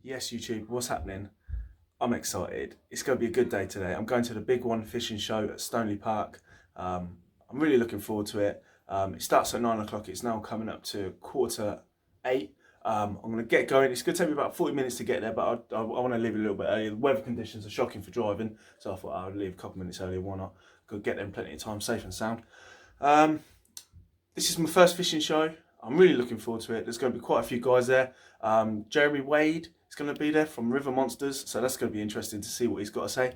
Yes, YouTube, what's happening? I'm excited. It's going to be a good day today. I'm going to the big one fishing show at Stoneleigh Park. I'm really looking forward to it. It starts at 9 o'clock. It's now coming up to 7:45. I'm going to get going. It's going to take me about 40 minutes to get there, but I want to leave a little bit early. The weather conditions are shocking for driving, so I thought I would leave a couple minutes earlier. Why not? Could get there in plenty of time, safe and sound. This is my first fishing show. I'm really looking forward to it. There's going to be quite a few guys there. Jeremy Wade is going to be there from River Monsters, so that's going to be interesting to see what he's got to say.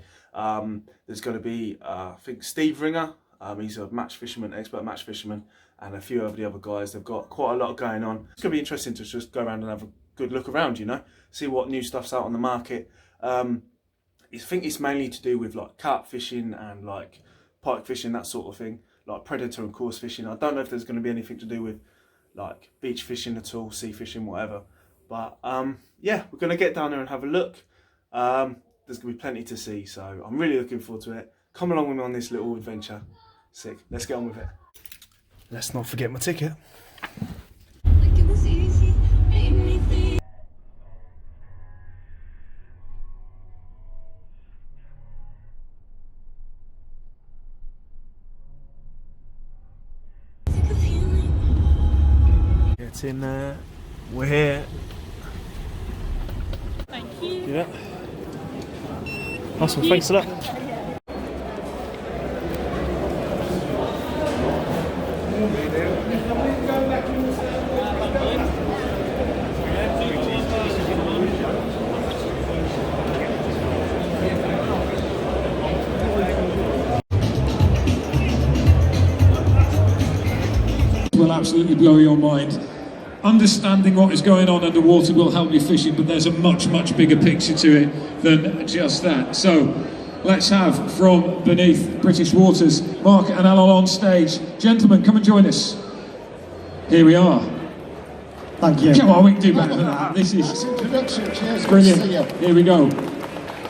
There's going to be, I think, Steve Ringer. He's a match fisherman, expert match fisherman, and a few of the other guys. They've got quite a lot going on. It's going to be interesting to just go around and have a good look around, you know, see what new stuff's out on the market. I think it's mainly to do with like carp fishing and like pike fishing, that sort of thing, like predator and coarse fishing. I don't know if there's going to be anything to do with like beach fishing at all, sea fishing, whatever. But yeah, we're going to get down there and have a look. There's going to be plenty to see, so I'm really looking forward to it. Come along with me on this little adventure. Sick. Let's get on with it. Let's not forget my ticket. Like it was easy, made me think. Get in there. We're here. Thank you. Yeah. Awesome. Thanks for that. Will absolutely blow your mind. Understanding what is going on underwater will help you fishing, but there's a much bigger picture to it than just that. So let's have from beneath British waters, Mark and Alan on stage. Gentlemen, come and join us. Here we are. Thank you. Come on, we can do better than that. This is brilliant. Here we go.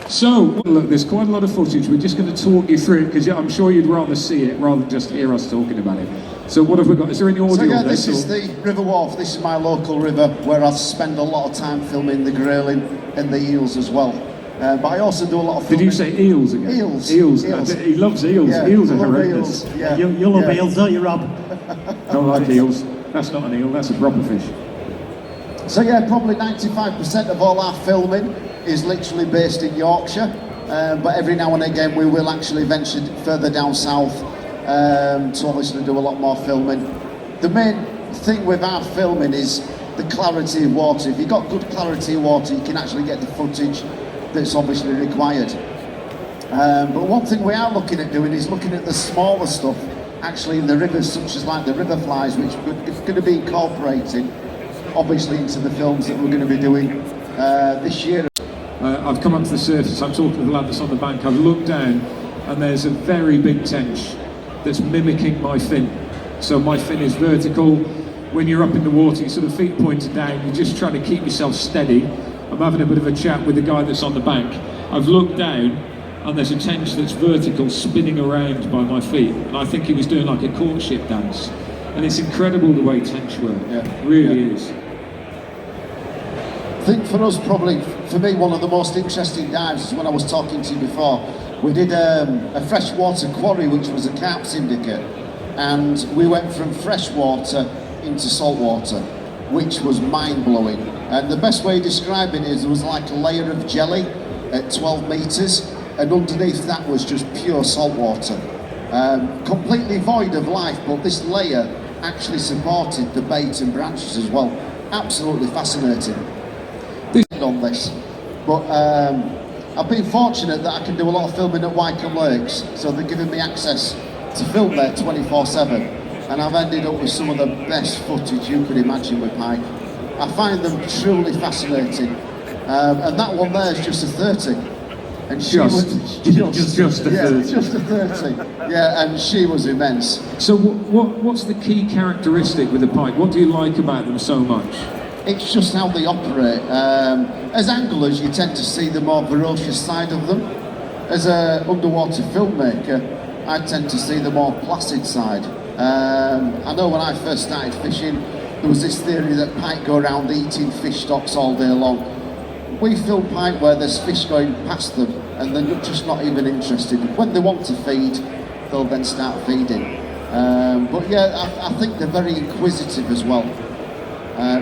So, look, there's quite a lot of footage. We're just going to talk you through it because I'm sure you'd rather see it rather than just hear us talking about it. So what have we got? Is there any audio? So yeah, this is the River Wharf. This is my local river where I spend a lot of time filming the grayling and the eels as well. But I also do a lot of filming. Did you say eels again? Eels. Eels. Eels. He loves eels. Yeah, eels are I love horrendous. eels. Yeah. You love eels, don't you, Rob? Don't like eels. That's not an eel, that's a proper fish. So yeah, probably 95% of all our filming is literally based in Yorkshire. But every now and again we will actually venture further down south to obviously do a lot more filming. The main thing with our filming is the clarity of water. If you've got good clarity of water, you can actually get the footage that's obviously required. But one thing we are looking at doing is looking at the smaller stuff actually in the rivers, such as like the river flies, which is going to be incorporated obviously into the films that we're going to be doing this year. I've come up to the surface, I'm talking to the lad that's on the bank, I've looked down and there's a very big tench that's mimicking my fin. So my fin is vertical. When you're up in the water, your sort of feet pointed down, you're just trying to keep yourself steady. I'm having a bit of a chat with the guy that's on the bank. I've looked down and there's a tench that's vertical spinning around by my feet. And I think he was doing like a courtship dance. And it's incredible the way tench work, it really is. I think for us, probably, for me, one of the most interesting dives is when I was talking to you before. We did a freshwater quarry, which was a carp syndicate, and we went from freshwater into saltwater, which was mind-blowing. And the best way of describing it is there was like a layer of jelly at 12 metres, and underneath that was just pure saltwater. Completely void of life, but this layer actually supported the bait and branches as well. Absolutely fascinating. On this, but I've been fortunate that I can do a lot of filming at Wycombe Lakes, so they're giving me access to film there 24/7, and I've ended up with some of the best footage you could imagine with pike. I find them truly fascinating, and that one there is just a 30, and she was just a 30. Just a 30, yeah, and she was immense. So what's the key characteristic with the pike? What do you like about them so much? It's just how they operate. As anglers, you tend to see the more ferocious side of them. As an underwater filmmaker, I tend to see the more placid side. I know when I first started fishing, there was this theory that pike go around eating fish stocks all day long. we fill pike where there's fish going past them and they're just not even interested. When they want to feed, they'll then start feeding. But yeah, I think they're very inquisitive as well.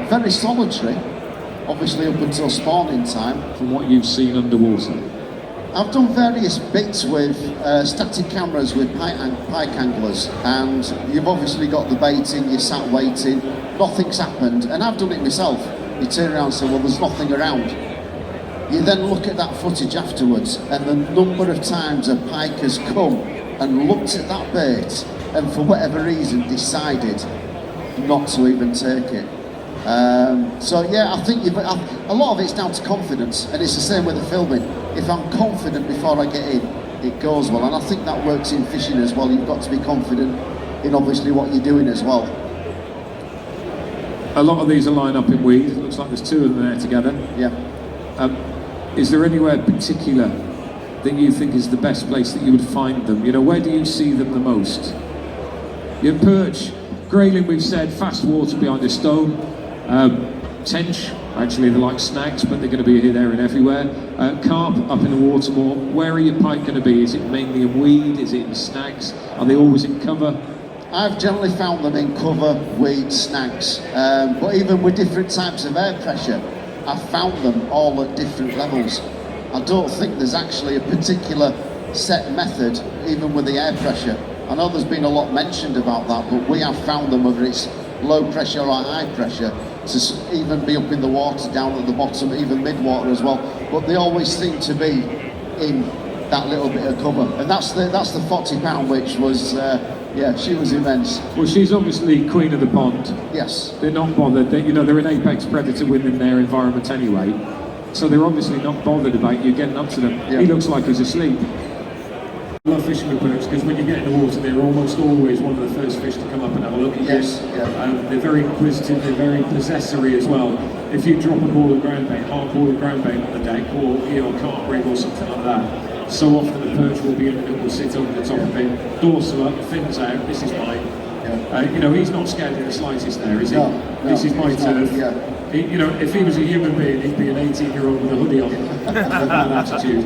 Very solitary, obviously up until spawning time. From what you've seen underwater? I've done various bits with static cameras with pike anglers, and you've obviously got the baiting, you're sat waiting, nothing's happened, and I've done it myself. You turn around and say, well, there's nothing around. You then look at that footage afterwards, and the number of times a pike has come and looked at that bait, and for whatever reason decided not to even take it. So yeah, I think a lot of it's down to confidence, and it's the same with the filming. If I'm confident before I get in, it goes well, and I think that works in fishing as well. You've got to be confident in obviously what you're doing as well. A lot of these are lined up in weed. It looks like there's two of them there together. Yeah. Is there anywhere particular that you think is the best place that you would find them? You know, where do you see them the most? Your perch, grayling, we've said, fast water behind a stone. Tench, actually they're like snags, but they're going to be here, there and everywhere. Carp up in the water more. Where are your pike going to be? Is it mainly in weed? Is it in snags? Are they always in cover? I've generally found them in cover, weed, snags. But even with different types of air pressure, I've found them all at different levels. I don't think there's actually a particular set method, even with the air pressure. I know there's been a lot mentioned about that, but we have found them, whether it's low pressure or high pressure, to even be up in the water, down at the bottom, even mid-water as well. But they always seem to be in that little bit of cover. And that's the 40 pound, which was, yeah, she was immense. Well, she's obviously queen of the pond. Yes. They're not bothered. They're an apex predator within their environment anyway. So they're obviously not bothered about you getting up to them. Yeah. He looks like he's asleep. I love fishing with perch because when you get in the water, they're almost always one of the first fish to come up and have a look at you. Yes. Yeah. They're very inquisitive, they're very possessory as well. If you drop a ball of ground bait, hard ball of ground bait on the deck, or a carp rig or something like that, so often the perch will be in and it will sit over the top of it, dorsal up, fins out, this is mine. Yeah. He's not scared in the slightest there, is he? No, this is my turf. Yeah. If he was a human being, he'd be an 18-year-old with a hoodie on with that attitude.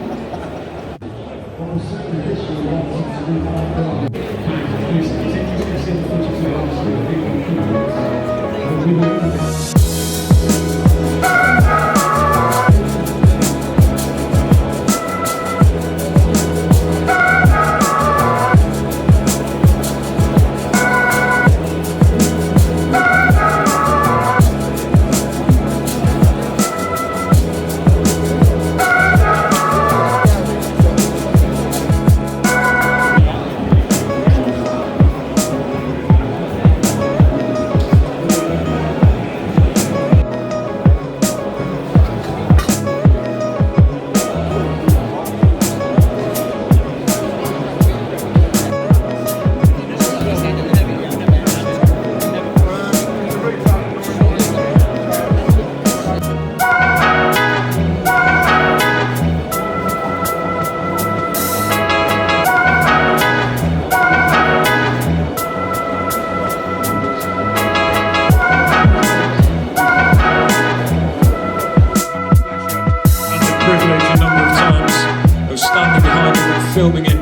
Filming in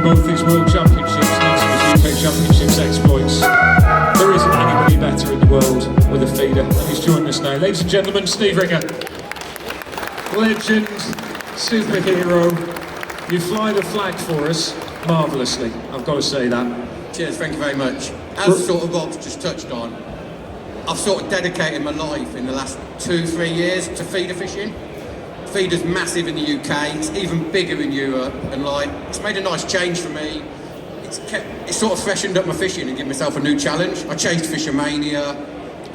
both his World Championships and also his UK Championships exploits. There isn't anybody better in the world with a feeder, and he's joining us now. Ladies and gentlemen, Steve Ringer. Legend, superhero, you fly the flag for us marvellously, I've got to say that. Cheers, thank you very much. As sort of Rob's just touched on, I've sort of dedicated my life in the last 2-3 years to feeder fishing. Feeder's massive in the UK, it's even bigger in Europe, and it's made a nice change for me. It's sort of freshened up my fishing and given myself a new challenge. I chased Fishermania,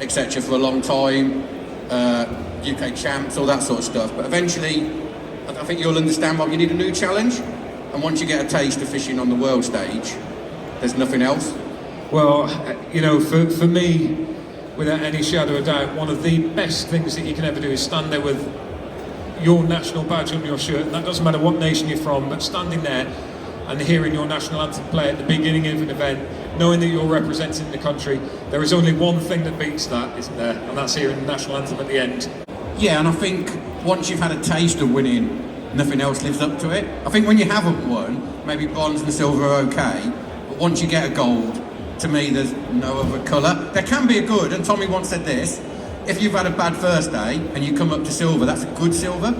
etc. for a long time, UK champs, all that sort of stuff, but eventually I think you'll understand why you need a new challenge, and once you get a taste of fishing on the world stage, there's nothing else. Well, for me, without any shadow of doubt, one of the best things that you can ever do is stand there with your national badge on your shirt, and that doesn't matter what nation you're from, but standing there and hearing your national anthem play at the beginning of an event, knowing that you're representing the country, there is only one thing that beats that, isn't there? And that's hearing the national anthem at the end. Yeah, and I think once you've had a taste of winning, nothing else lives up to it. I think when you haven't won, maybe bronze and silver are okay, but once you get a gold, to me there's no other colour. There can be a good, and Tommy once said this, if you've had a bad first day and you come up to silver, that's a good silver,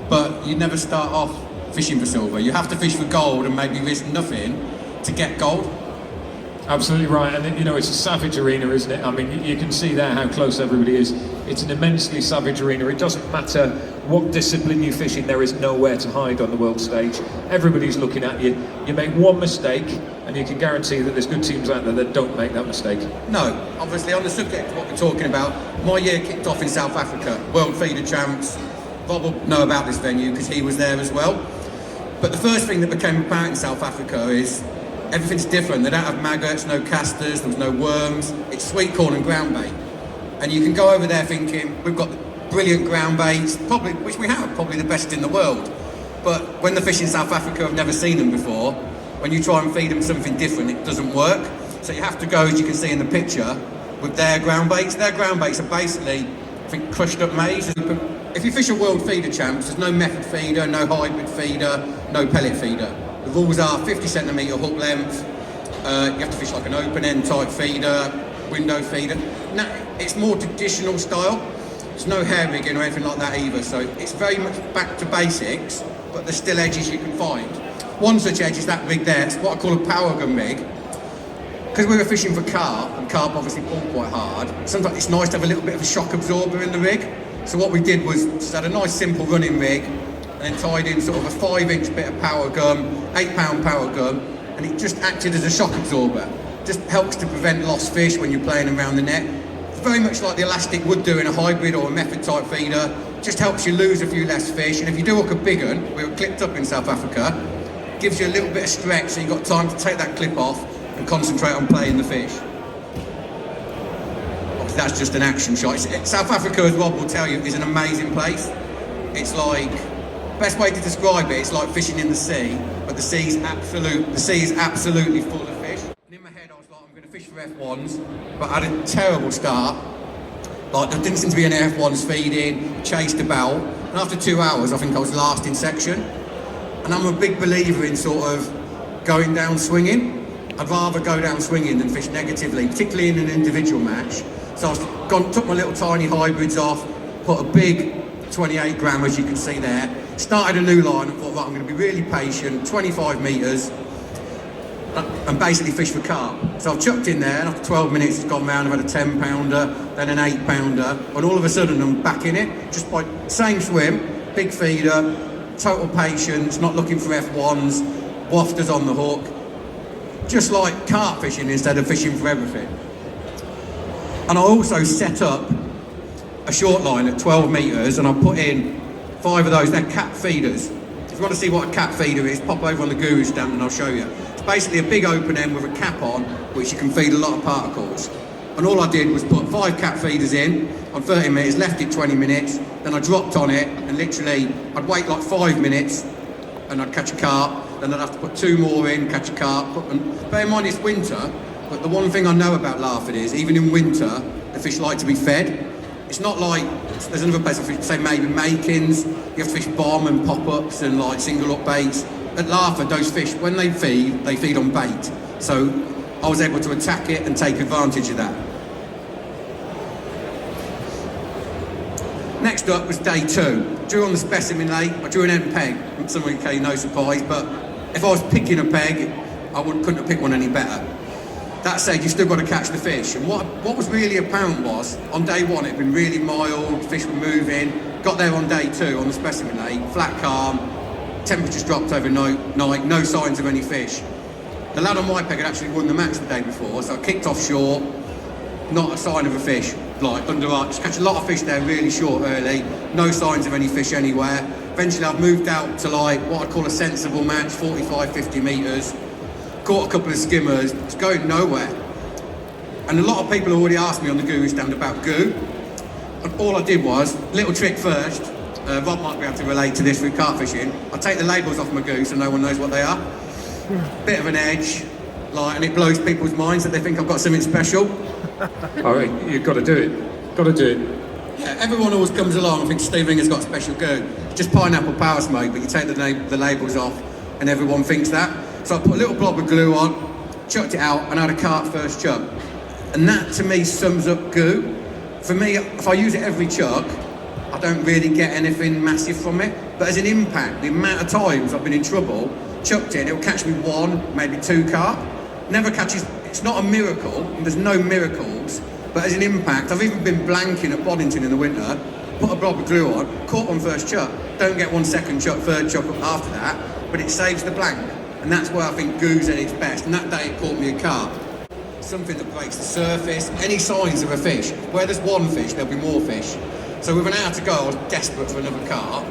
but you never start off fishing for silver. You have to fish for gold and maybe risk nothing to get gold. Absolutely right, and you know, it's a savage arena, isn't it? I mean, you can see there how close everybody is. It's an immensely savage arena. It doesn't matter what discipline you fish in, there is nowhere to hide on the world stage. Everybody's looking at you. You make one mistake, and you can guarantee that there's good teams out there that don't make that mistake. No, obviously on the subject of what we're talking about, my year kicked off in South Africa, World Feeder Champs. Bob will know about this venue because he was there as well. But the first thing that became apparent in South Africa is everything's different. They don't have maggots, no casters, there was no worms. It's sweet corn and ground bait. And you can go over there thinking, we've got brilliant ground baits, probably, which we have, probably the best in the world. But when the fish in South Africa have never seen them before, when you try and feed them something different, it doesn't work. So you have to go, as you can see in the picture, with their ground baits. Their ground baits are basically, I think, crushed up maize. If you fish a World Feeder Champs, there's no method feeder, no hybrid feeder, no pellet feeder. The rules are 50 centimetre hook length, you have to fish like an open end type feeder, window feeder. Now, it's more traditional style. There's no hair rigging or anything like that either, so it's very much back to basics, but there's still edges you can find. One such edge is that rig there. It's what I call a power gun rig. Because we were fishing for carp, and carp obviously pull quite hard, sometimes it's nice to have a little bit of a shock absorber in the rig. So what we did was just had a nice simple running rig, and then tied in sort of a 5-inch bit of power gum, 8-pound power gum, and it just acted as a shock absorber. Just helps to prevent lost fish when you're playing around the net. It's very much like the elastic would do in a hybrid or a method type feeder. Just helps you lose a few less fish, and if you do hook a big one, we were clipped up in South Africa, gives you a little bit of stretch so you've got time to take that clip off and concentrate on playing the fish. Obviously that's just an action shot. South Africa, as Rob will tell you, is an amazing place. It's like, best way to describe it, it's like fishing in the sea, but the sea is absolutely full of fish. And in my head I was like, I'm going to fish for F1s, but I had a terrible start. Like, there didn't seem to be any F1s feeding, chased about, and after 2 hours I think I was last in section. And I'm a big believer in sort of going down swinging. I'd rather go down swinging than fish negatively, particularly in an individual match. So I took my little tiny hybrids off, put a big 28 gram, as you can see there, started a new line and thought, right, I'm going to be really patient, 25 metres, and basically fish for carp. So I've chucked in there, and after 12 minutes it's gone round, I've had a 10 pounder, then an 8 pounder, and all of a sudden I'm back in it, just by same swim, big feeder, total patience, not looking for F1s, wafters on the hook, just like carp fishing instead of fishing for everything. And I also set up a short line at 12 metres, and I put in 5 of those, they're cap feeders. If you want to see what a cap feeder is, pop over on the Guru stand and I'll show you. It's basically a big open end with a cap on, which you can feed a lot of particles. And all I did was put 5 cap feeders in on 30 minutes, left it 20 minutes, then I dropped on it, and literally I'd wait like 5 minutes and I'd catch a carp, then I'd have to put 2 more in, catch a carp. And bear in mind it's winter, but the one thing I know about Larford is, even in winter, the fish like to be fed. It's not like, there's another place I fish, say maybe Makins, you have to fish bomb and pop-ups and like single up baits. At Larford, those fish, when they feed on bait. So I was able to attack it and take advantage of that. Next up was day 2. Drew on the specimen lake, I drew an end peg. Some of you came, no surprise, but if I was picking a peg, I couldn't have picked one any better. That said, you still got to catch the fish. And what was really apparent was, on day 1 it had been really mild, fish were moving. Got there on day 2 on the specimen lake, flat calm, temperatures dropped overnight, no signs of any fish. The lad on my peg had actually won the match the day before, so I kicked offshore, not a sign of a fish. Like under arch, catch a lot of fish there really short early, no signs of any fish anywhere. Eventually I've moved out to like what I call a sensible match, 45, 50 metres. Caught a couple of skimmers, it's going nowhere. And a lot of people have already asked me on the Guru stand about goo. And all I did was, little trick first, Rob might be able to relate to this with carp fishing. I take the labels off my goo so no one knows what they are. Bit of an edge, like, and it blows people's minds that they think I've got something special. All right, you've got to do it. Got to do it. Yeah, everyone always comes along and thinks Steve Ringer's got special goo. It's just pineapple power smoke, but you take the labels off and everyone thinks that. So I put a little blob of glue on, chucked it out, and I had a carp first chuck. And that to me sums up goo. For me, if I use it every chuck, I don't really get anything massive from it. But as an impact, the amount of times I've been in trouble, chucked it, it'll catch me 1, maybe 2 carp. Never catches, it's not a miracle, and there's no miracles, but as an impact, I've even been blanking at Boddington in the winter, put a blob of glue on, caught one first chuck, don't get 1 second chuck, third chuck after that, but it saves the blank. And that's where I think goo's at its best, and that day it caught me a carp. Something that breaks the surface, any signs of a fish. Where there's 1 fish, there'll be more fish. So with an hour to go, I was desperate for another carp,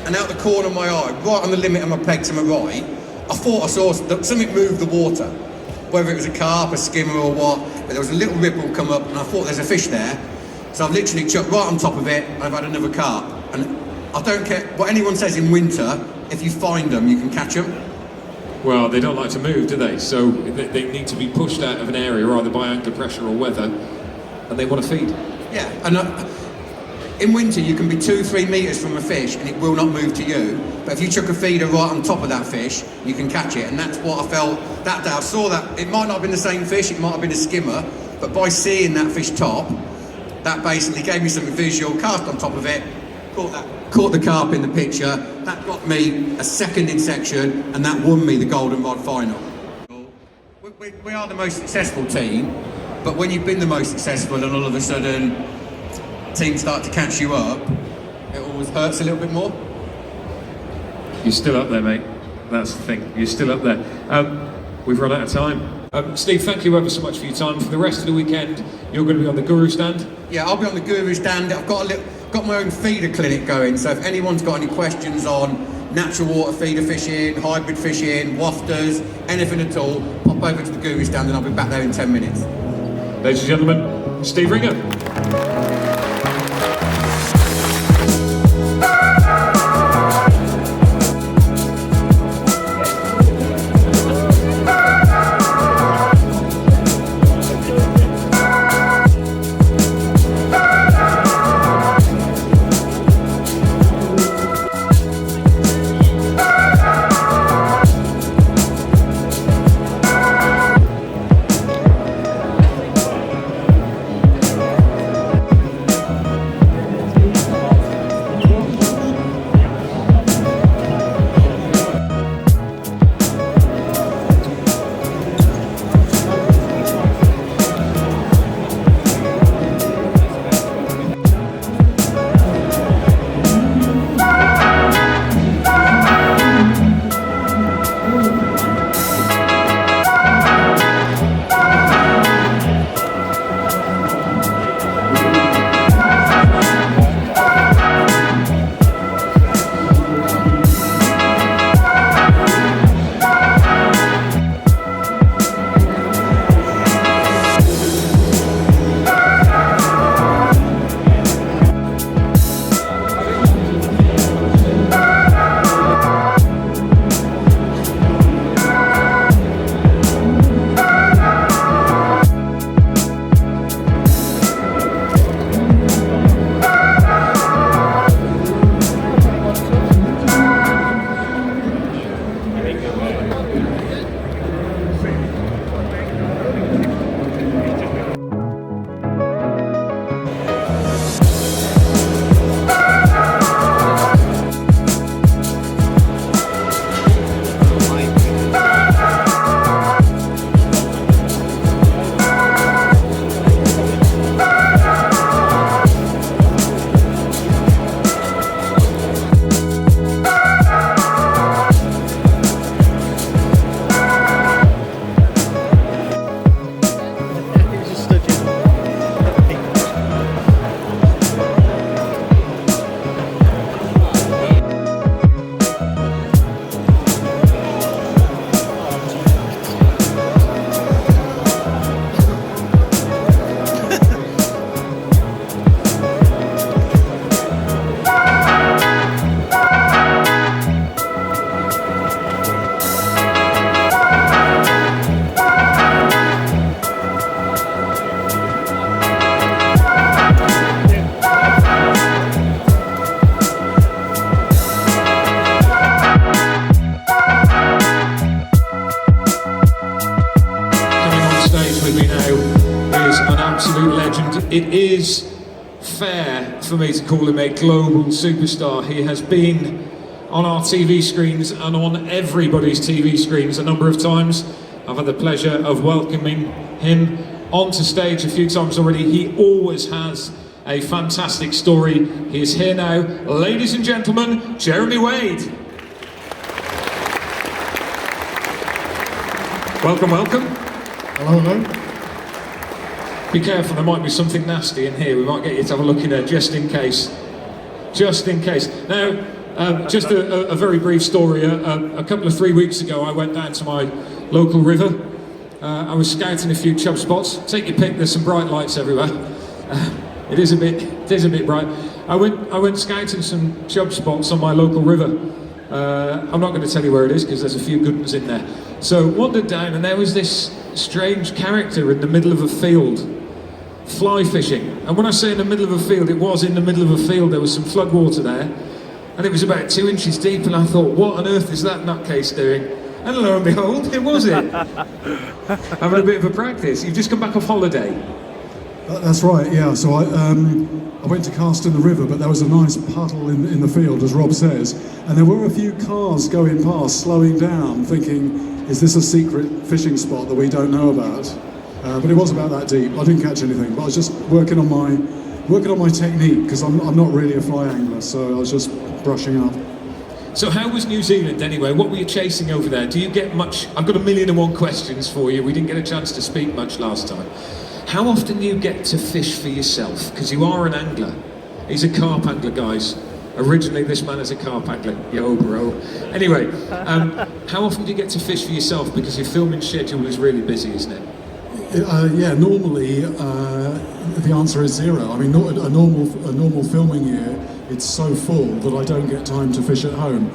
and out the corner of my eye, right on the limit of my peg to my right, I thought I saw something move the water. Whether it was a carp, a skimmer or what, but there was a little ripple come up and I thought there's a fish there. So I've literally chucked right on top of it and I've had another carp. And I don't care what anyone says in winter, if you find them, you can catch them. Well, they don't like to move, do they? So they need to be pushed out of an area either by anchor pressure or weather, and they want to feed. Yeah, and in winter you can be 2-3 metres from a fish and it will not move to you, but if you chuck a feeder right on top of that fish, you can catch it. And that's what I felt that day. I saw that it might not have been the same fish, it might have been a skimmer, but by seeing that fish top, that basically gave me something visual, cast on top of it, caught the carp in the picture, that got me a second in section, and that won me the golden rod final. We are the most successful team, but when you've been the most successful and all of a sudden teams start to catch you up, it always hurts a little bit more. You're still up there, mate. That's the thing. You're still up there. We've run out of time. Steve, thank you ever so much for your time. For the rest of the weekend, you're going to be on the Guru stand? Yeah, I'll be on the Guru stand. I've got my own feeder clinic going, so if anyone's got any questions on natural water feeder fishing, hybrid fishing, wafters, anything at all, pop over to the Guru stand and I'll be back there in 10 minutes. Ladies and gentlemen, Steve Ringer. it is fair for me to call him a global superstar. He has been on our TV screens and on everybody's TV screens a number of times. I've had the pleasure of welcoming him onto stage a few times already. He always has a fantastic story. He is here now. Ladies and gentlemen, Jeremy Wade. Welcome, welcome. Hello, hello. Be careful, there might be something nasty in here. We might get you to have a look in there just in case. Just in case. Now, just a very brief story. A couple of 3 weeks ago, I went down to my local river. I was scouting a few chub spots. Take your pick, there's some bright lights everywhere. It is a bit bright. I went scouting some chub spots on my local river. I'm not going to tell you where it is because there's a few good ones in there. So wandered down and there was this strange character in the middle of a field, fly fishing. And when I say in the middle of a field, it was in the middle of a field. There was some floodwater there, and it was about 2 inches deep. And I thought, what on earth is that nutcase doing? And lo and behold, it was it. Having a bit of a practice. You've just come back off holiday. That's right, yeah. So I went to cast in the river, but there was a nice puddle in the field, as Rob says, and there were a few cars going past, slowing down, thinking, is this a secret fishing spot that we don't know about? But it was about that deep. I didn't catch anything, but I was just working on my technique, because I'm not really a fly angler, so I was just brushing up. So how was New Zealand anyway? What were you chasing over there? Do you get much? I've got 1,000,001 questions for you. We didn't get a chance to speak much last time. How often do you get to fish for yourself? Because you are an angler. He's a carp angler, guys. Originally, this man is a carp angler. Yo, bro. Anyway, how often do you get to fish for yourself? Because your filming schedule is really busy, isn't it? Yeah, normally the answer is 0. I mean, a normal filming year, it's so full that I don't get time to fish at home.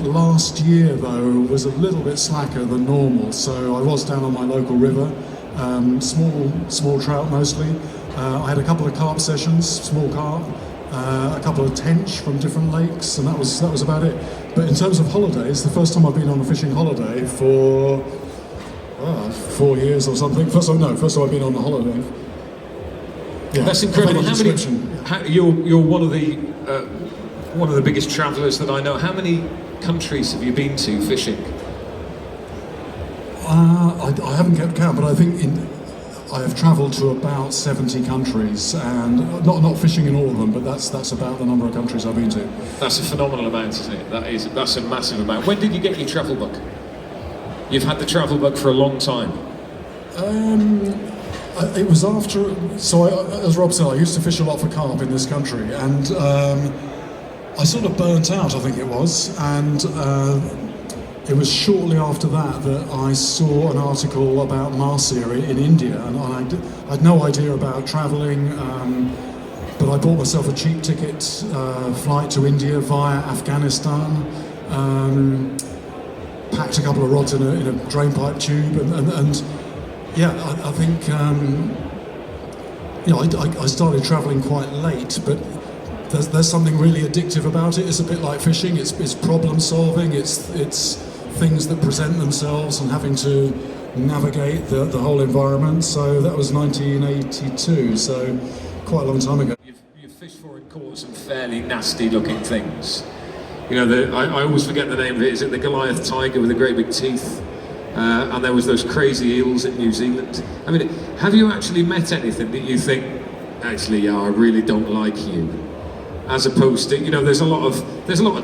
Last year, though, was a little bit slacker than normal, so I was down on my local river. Small trout mostly. I had a couple of carp sessions, small carp, a couple of tench from different lakes, and that was about it. But in terms of holidays, the first time I've been on a fishing holiday for 4 years or something. First time I've been on a holiday. Yeah, that's incredible. You're one of the biggest travellers that I know. How many countries have you been to fishing? I haven't kept count, but I think I have travelled to about 70 countries, and not fishing in all of them, but that's about the number of countries I've been to. That's a phenomenal amount, isn't it? That's a massive amount. When did you get your travel book? You've had the travel book for a long time. It was after. So, as Rob said, I used to fish a lot for carp in this country, and I sort of burnt out, I think it was, and it was shortly after that I saw an article about Marcia in India, and I had no idea about travelling, but I bought myself a cheap ticket flight to India via Afghanistan, packed a couple of rods in a drainpipe tube, and yeah, I think I started travelling quite late, but there's something really addictive about it. It's a bit like fishing. It's problem solving. It's things that present themselves and having to navigate the whole environment. So that was 1982. So quite a long time ago. You've fished for and caught some fairly nasty looking things. You know, I always forget the name of it. Is it the Goliath tiger with the great big teeth? And there was those crazy eels in New Zealand. I mean, have you actually met anything that you think, actually, yeah, I really don't like you? As opposed to, you know, there's a lot of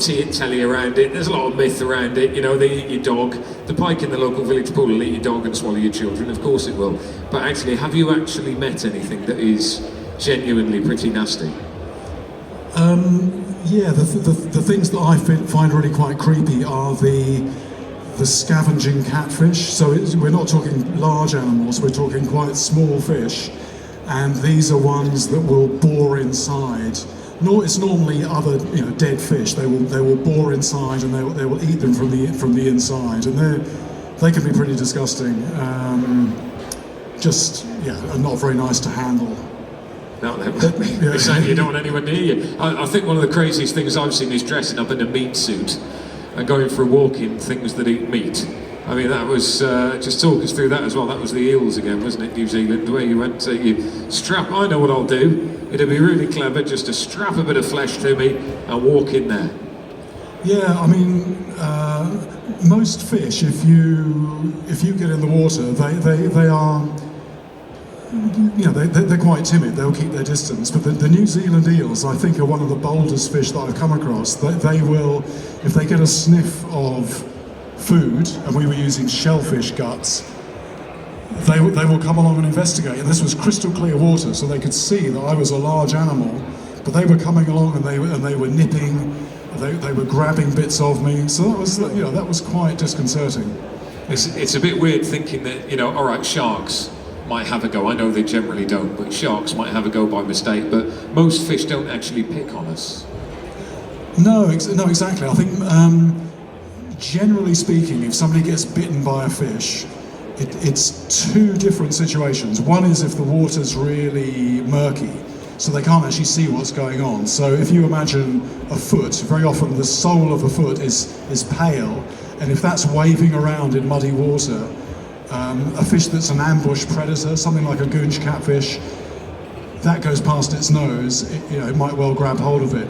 tea and telly around it. There's a lot of myth around it. You know, they eat your dog. The pike in the local village pool will eat your dog and swallow your children. Of course it will. But actually, have you actually met anything that is genuinely pretty nasty? Yeah, the things that I find really quite creepy are the scavenging catfish. So we're not talking large animals, we're talking quite small fish, and these are ones that will bore inside. It's normally other dead fish. They will bore inside, and they will eat them from the inside, and they can be pretty disgusting. Not very nice to handle. No, they're saying you don't want anyone near you. I think one of the craziest things I've seen is dressing up in a meat suit and going for a walk in things that eat meat. I mean, that was, just talk us through that as well. That was the eels again, wasn't it, New Zealand, where you went to, you strap, I know what I'll do. It'd be really clever just to strap a bit of flesh to me and walk in there. Yeah, I mean, most fish, if you get in the water, they are, you know, they're quite timid. They'll keep their distance. But the New Zealand eels, I think, are one of the boldest fish that I've come across. They will, if they get a sniff of food, and we were using shellfish guts, they will come along and investigate. And this was crystal clear water, so they could see that I was a large animal. But they were coming along and they were nipping. They were grabbing bits of me, so that was, you know, that was quite disconcerting. It's a bit weird thinking that, you know, all right, sharks might have a go. I know they generally don't, but sharks might have a go by mistake. But most fish don't actually pick on us. No, exactly. I think generally speaking, if somebody gets bitten by a fish, it's two different situations. One is if the water's really murky, so they can't actually see what's going on. So if you imagine a foot, very often the sole of a foot is pale, and if that's waving around in muddy water, a fish that's an ambush predator, something like a goonch catfish, that goes past its nose, it might well grab hold of it.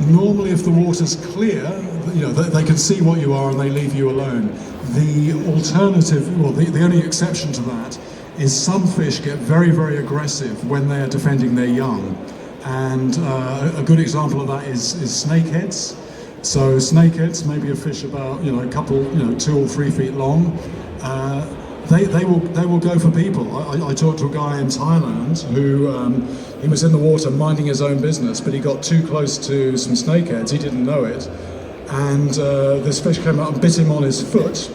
Normally if the water's clear, you know, they can see what you are and they leave you alone. The alternative, well, the only exception to that is some fish get very, very aggressive when they are defending their young. And a good example of that is snakeheads. So snakeheads, maybe a fish about, you know, a couple, you know, 2 or 3 feet long, they will go for people. I talked to a guy in Thailand who, he was in the water minding his own business, but he got too close to some snakeheads, he didn't know it, and this fish came out and bit him on his foot.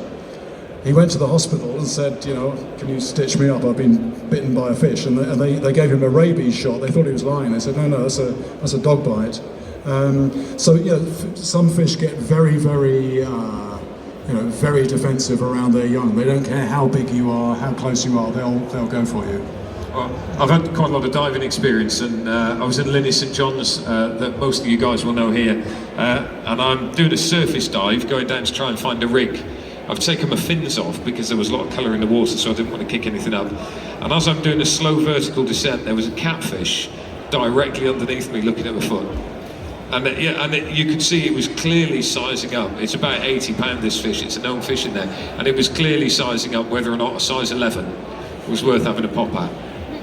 He went to the hospital and said, you know, can you stitch me up? I've been bitten by a fish. And they gave him a rabies shot. They thought he was lying. They said, no, that's a dog bite. So, yeah, some fish get very, very, you know, very defensive around their young. They don't care how big you are, how close you are, they'll go for you. Well, I've had quite a lot of diving experience, and I was in Lynn St John's, that most of you guys will know here, and I'm doing a surface dive, going down to try and find a rig. I've taken my fins off because there was a lot of colour in the water, so I didn't want to kick anything up. And as I'm doing a slow vertical descent, there was a catfish directly underneath me looking at my foot. And you could see it was clearly sizing up. It's about 80 pound, this fish, it's a known fish in there. And it was clearly sizing up whether or not a size 11 was worth having a pop at.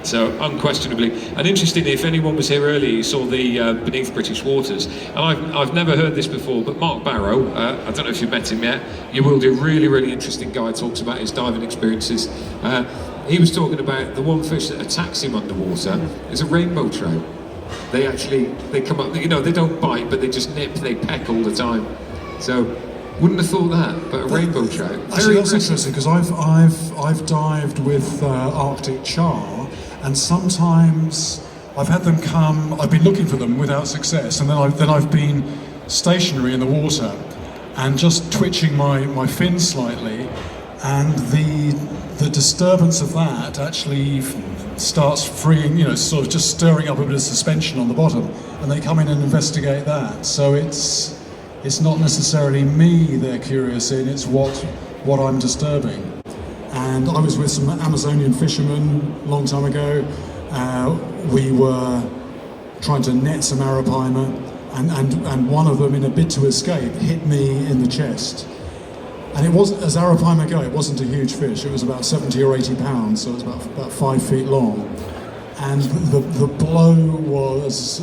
So unquestionably, and interestingly, if anyone was here earlier, you saw the Beneath British Waters, and I've never heard this before, but Mark Barrow, I don't know if you've met him yet, you will do. Really, really interesting guy, talks about his diving experiences. He was talking about the one fish that attacks him underwater is a rainbow trout. They come up, you know, they don't bite, but they just nip, they peck all the time. So wouldn't have thought that, but a rainbow trout. Actually, that's interesting, because I've dived with Arctic char, and sometimes I've had them come. I've been looking for them without success, and then I've been stationary in the water and just twitching my fin slightly, and the disturbance of that actually starts freeing, you know, sort of just stirring up a bit of suspension on the bottom, and they come in and investigate that. So it's not necessarily me they're curious in, it's what I'm disturbing. And I was with some Amazonian fishermen a long time ago. We were trying to net some arapaima, and one of them, in a bid to escape, hit me in the chest. And it wasn't, as arapaima go, it wasn't a huge fish. It was about 70 or 80 pounds, so it was about 5 feet long. And the blow was,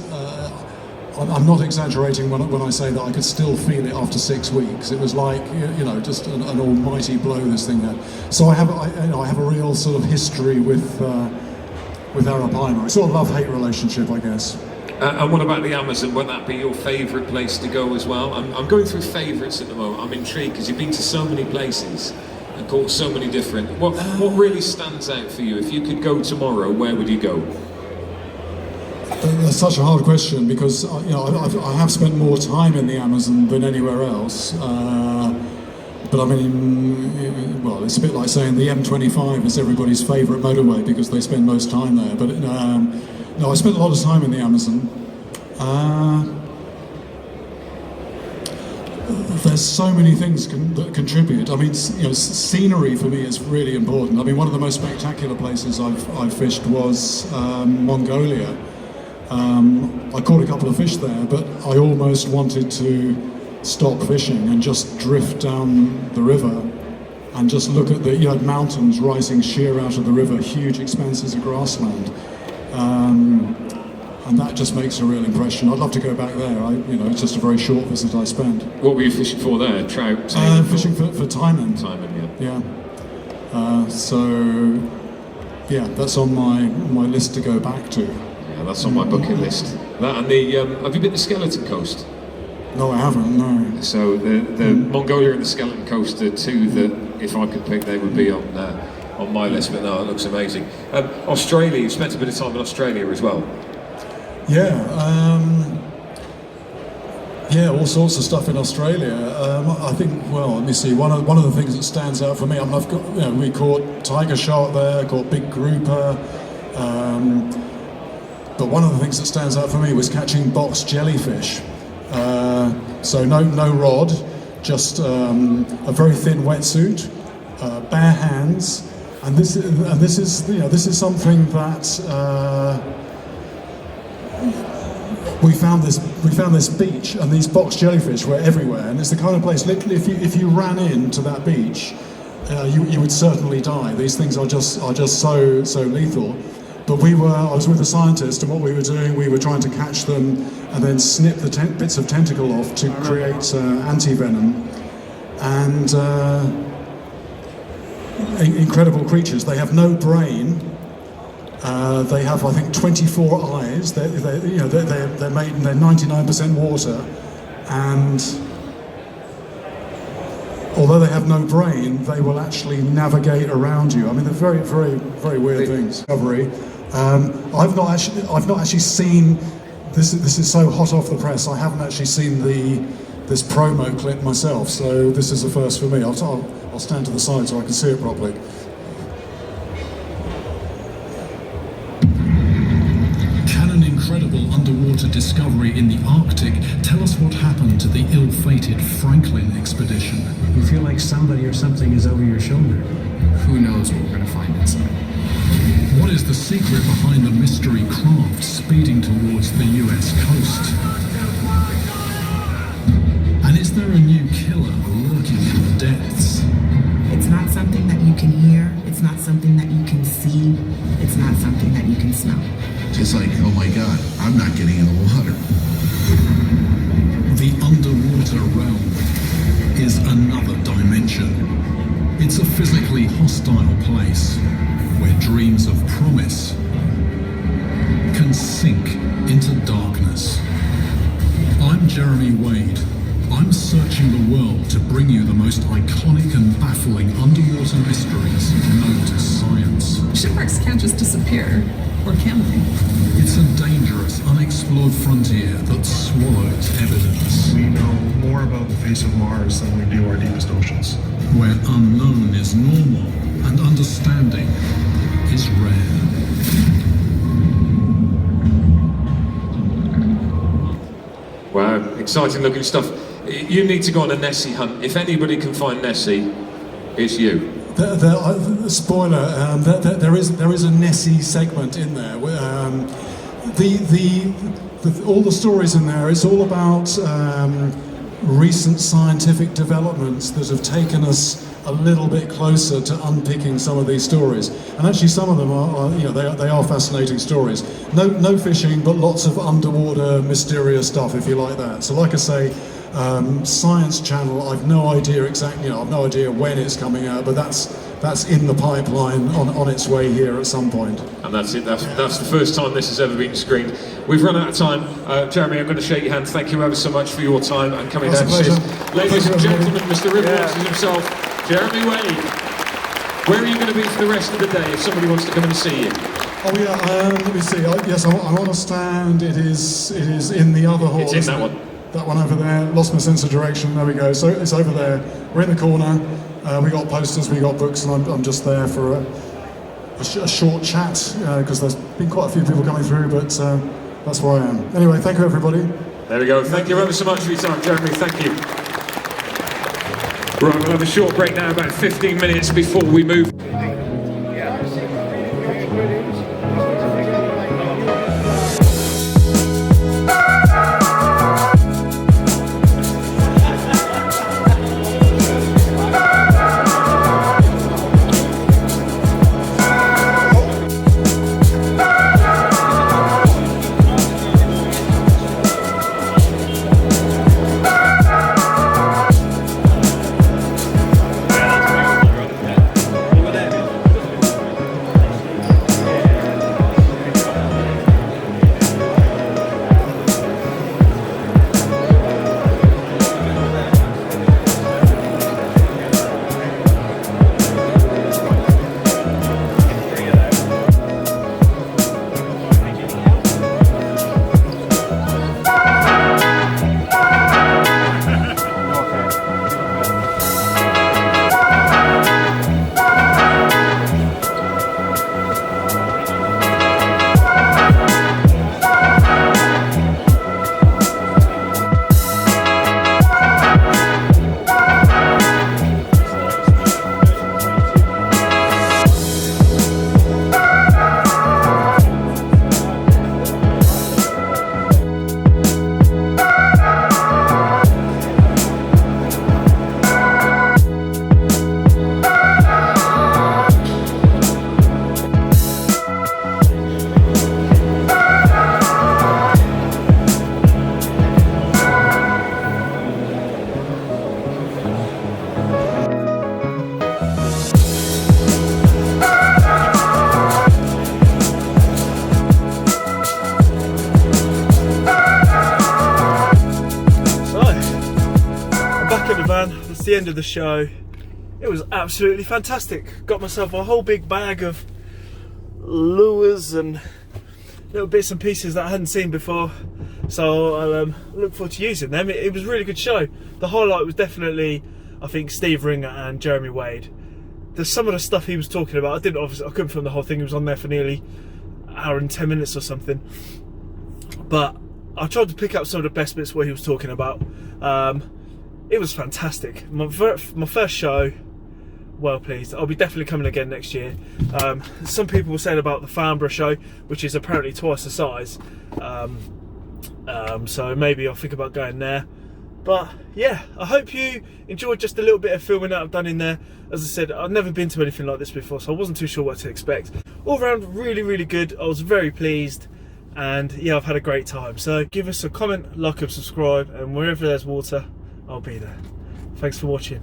I'm not exaggerating when I say that I could still feel it after 6 weeks. It was like, you know, just an almighty blow this thing had. So I have a real sort of history with arapaima. It's sort of love-hate relationship, I guess. And what about the Amazon? Would that be your favourite place to go as well? I'm going through favourites at the moment. I'm intrigued because you've been to so many places and caught so many different. What really stands out for you? If you could go tomorrow, where would you go? That's such a hard question, because you know, I have spent more time in the Amazon than anywhere else. But I mean, well, it's a bit like saying the M25 is everybody's favourite motorway because they spend most time there. But no, I spent a lot of time in the Amazon. there's so many things that contribute. I mean, scenery for me is really important. I mean, one of the most spectacular places I've fished was Mongolia. I caught a couple of fish there, but I almost wanted to stop fishing and just drift down the river and just look at you had mountains rising sheer out of the river, huge expanses of grassland. And that just makes a real impression. I'd love to go back there. It's just a very short visit I spent. What were you fishing for there? Trout? Fishing for taimen. Taimen, yeah. Yeah, that's on my list to go back to. Yeah, that's on my bucket list. That and the have you been to Skeleton Coast? No, I haven't. No. So the Mongolia and the Skeleton Coast are two that, if I could pick, they would be on my list. But no, it looks amazing. Australia. You spent a bit of time in Australia as well. Yeah, all sorts of stuff in Australia. I think, well, let me see. One of the things that stands out for me. I mean, I've got, we caught tiger shark there, caught big grouper. But one of the things that stands out for me was catching box jellyfish. So no rod, just a very thin wetsuit, bare hands, and this is something that. We found this beach, and these box jellyfish were everywhere, and it's the kind of place, literally, if you ran into that beach, you would certainly die. These things are just so lethal. But I was with a scientist, and what we were doing, we were trying to catch them and then snip the bits of tentacle off to create anti-venom. And incredible creatures. They have no brain. They have, I think, 24 eyes. They're made, and they're 99% water, and although they have no brain, they will actually navigate around you. I mean, they're very, very, very weird things. Discovery. I've not actually seen this. This is so hot off the press. I haven't actually seen this promo clip myself, so this is a first for me. I'll stand to the side so I can see it properly. Incredible underwater discovery in the Arctic. Tell us what happened to the ill-fated Franklin expedition. You feel like somebody or something is over your shoulder. Who knows what we're going to find inside? What is the secret behind the mystery craft speeding towards the US coast? And is there a new killer lurking in the depths? It's not something that you can hear. It's not something that you can see. It's not something that you can smell. It's like, oh my God, I'm not getting in the water. The underwater realm is another dimension. It's a physically hostile place where dreams of promise can sink into darkness. I'm Jeremy Wade. I'm searching the world to bring you the most iconic and baffling underwater mysteries known to science. Shipwrecks can't just disappear, or can they? It's a dangerous, unexplored frontier that swallows evidence. We know more about the face of Mars than we do our deepest oceans. Where unknown is normal and understanding is rare. Wow, exciting looking stuff. You need to go on a Nessie hunt. If anybody can find Nessie, it's you. Spoiler: there is a Nessie segment in there. All the stories in there. It's all about recent scientific developments that have taken us a little bit closer to unpicking some of these stories. And actually, some of them they are fascinating stories. No fishing, but lots of underwater mysterious stuff, if you like that. So, like I say. Science Channel, I've no idea exactly, I've no idea when it's coming out, but that's in the pipeline on its way here at some point. And that's it, that's the first time this has ever been screened. We've run out of time. Jeremy, I'm going to shake your hand. Thank you ever so much for your time and coming down to see us. Ladies and gentlemen, Mr. Riverfishing himself, Jeremy Wade. Where are you going to be for the rest of the day if somebody wants to come and see you? Oh yeah, let me see. Yes, I'm on a stand. It is in the other hall. It's in that one. That one over there, lost my sense of direction, there we go. So it's over there, we're in the corner, we got posters, we got books, and I'm just there for a short chat, because there's been quite a few people coming through, but that's where I am. Anyway, thank you everybody. There we go, thank you ever so much for your time, Jeremy, thank you. Right, we'll have a short break now, about 15 minutes before we move. That's the end of the show. It was absolutely fantastic. Got myself a whole big bag of lures and little bits and pieces that I hadn't seen before, so I'll look forward to using them. It was a really good show. The highlight was definitely, I think, Steve Ringer and Jeremy Wade. There's some of the stuff he was talking about, I couldn't film the whole thing. He was on there for nearly an hour and 10 minutes or something, but I tried to pick up some of the best bits where he was talking about. It was fantastic. My first show, well pleased. I'll be definitely coming again next year. Some people were saying about the Farnborough show, which is apparently twice the size, so maybe I'll think about going there. But yeah, I hope you enjoyed just a little bit of filming that I've done in there. As I said, I've never been to anything like this before, so I wasn't too sure what to expect. All around, really, really good. I was very pleased, and yeah, I've had a great time. So give us a comment, like and subscribe, and wherever there's water, I'll be there. Thanks for watching.